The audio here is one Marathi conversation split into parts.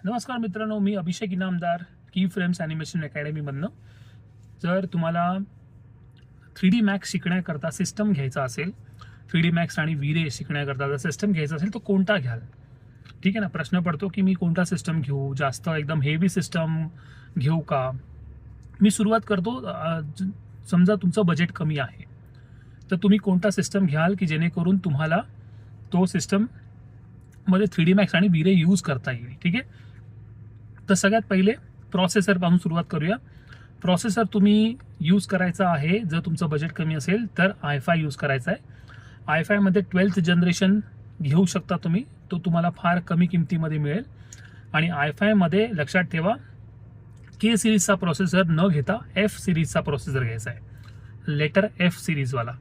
नमस्कार मित्रांनो, मी अभिषेक इनामदार की फ्रेम्स ॲनिमेशन अकॅडमीमधनं. जर तुम्हाला 3D मॅक्स शिकण्याकरता सिस्टम घ्यायचा असेल, 3D मॅक्स आणि विरे शिकण्याकरता जर सिस्टम घ्यायचा असेल तर कोणता घ्याल? ठीक आहे ना. प्रश्न पडतो की मी कोणता सिस्टम घेऊ, जास्त एकदम हेवी सिस्टम घेऊ का? मी सुरुवात करतो. समजा तुमचं बजेट कमी आहे तर तुम्ही कोणता सिस्टम घ्याल की जेणेकरून तुम्हाला तो सिस्टम मध्ये 3D मॅक्स आणि विरे यूज करता येईल. ठीक आहे. तर सगळ्यात पहिले प्रोसेसरपासून सुरुवात करूया. प्रोसेसर तुम्ही यूज करायचा आहे, जर तुमचं बजेट कमी असेल तर i5 यूज करायचा आहे. i5मध्ये 12th जनरेशन घेऊ शकता तुम्ही, तो तुम्हाला फार कमी किमतीमध्ये मिळेल. आणि i5मध्ये लक्षात ठेवा, के सिरीजचा प्रोसेसर न घेता एफ सिरीजचा प्रोसेसर घ्यायचा आहे, लेटर एफ सिरीजवाला.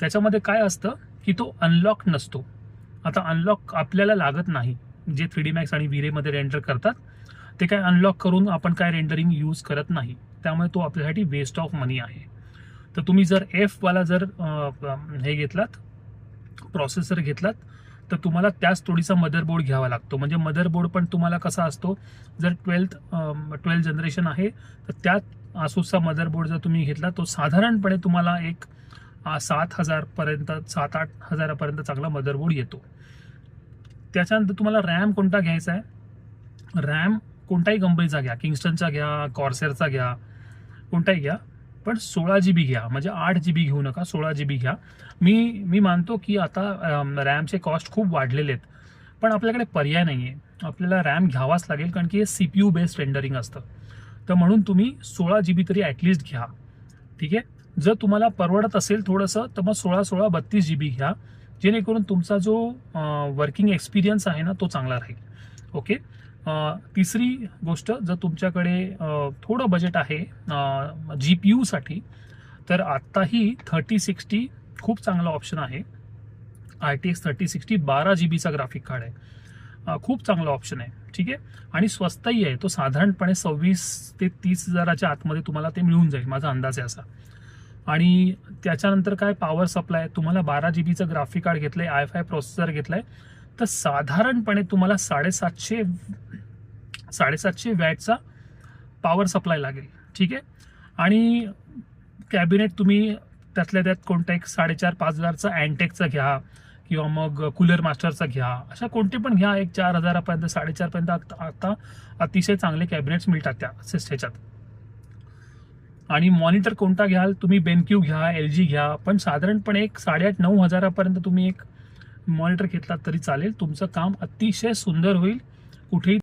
त्याच्यामध्ये काय असतं की तो अनलॉक नसतो. आता अनलॉक आपल्याला लागत नाही. जे 3D मॅक्स आणि विरेमध्ये रेंडर करतात ते काय अनलॉक करून आपण काय रेंडरिंग यूज करत नाही, त्यामुळे तो आपल्यासाठी वेस्ट ऑफ मनी आहे. तर तुम्ही जर एफवाला जर हे घेतलात, प्रोसेसर घेतलात, तर तुम्हाला त्याच थोडीसा मदरबोर्ड घ्यावा लागतो. म्हणजे मदरबोर्ड पण तुम्हाला कसा असतो, जर 12th जनरेशन आहे तर त्यात आसूसचा मदरबोर्ड जर तुम्ही घेतला तो साधारणपणे तुम्हाला एक 7,000 हजारापर्यंत चांगला मदरबोर्ड येतो. त्याच्यानंतर तुम्हाला रॅम कोणता घ्यायचा आहे? रॅम कोणताही कंपनीचा घ्या, किंगस्टनचा घ्या, कॉर्सेरचा घ्या, कोणताही घ्या, पण 16 GB घ्या. म्हणजे 8 GB घेऊ नका, 16 GB घ्या. मी मानतो की आता रॅमचे कॉस्ट खूप वाढलेले आहेत, पण आपल्याकडे पर्याय नाही आहे, आपल्याला रॅम घ्यावाच लागेल, कारण की हे CPU बेस्ड रेंडरिंग असतं. तर म्हणून तुम्ही 16 GB तरी ॲटलिस्ट घ्या. ठीक आहे. जर तुम्हाला परवडत असेल थोडंसं तर मग 16 32 GB घ्या, जेणेकरून तुमचा जो वर्किंग एक्सपिरियन्स आहे ना तो चांगला राहील. ओके. तिसरी गोष्ट, जर तुमच्याकडे थोडं बजेट आहे GPUसाठी, तर आत्ताही 3060 खूप चांगला ऑप्शन आहे. RTX 3060 12 GB चा ग्राफिक कार्ड आहे, खूप चांगला ऑप्शन आहे. ठीक आहे. आणि स्वस्तही आहे. तो साधारणपणे 26 ते 30 हजाराच्या आतमध्ये तुम्हाला ते मिळून जाईल, माझा अंदाज आहे असा. आणि त्याच्यानंतर काय, पॉवर सप्लाय, तुम्हाला 12 GB चं ग्राफिक कार्ड घेतलंय, i5 प्रोसेसर घेतलाय, तर साधारणपणे तुम्हाला 750 वॅटचा पॉवर सप्लाय लागेल. ठीक आहे. आणि कॅबिनेट तुम्ही त्यातल्या त्यात कोणता एक 4,500 हजारचा अँटेकचा घ्या, किंवा मग कूलर मास्टरचा घ्या, अशा कोणते पण घ्या. एक 4,000पर्यंत 4,500 पर्यंत आता अतिशय चांगले कॅबिनेट्स मिळतात त्या ह्याच्यात. आणि मॉनिटर कोणता घ्याल तुम्ही? बेनक्यू घ्या, LG घ्या, पण साधारणपणे एक 8,500-9 हजारापर्यंत तुम्ही एक मॉनिटर घेतलात तरी चालेल. तुमचं काम अतिशय सुंदर होईल. कुठेही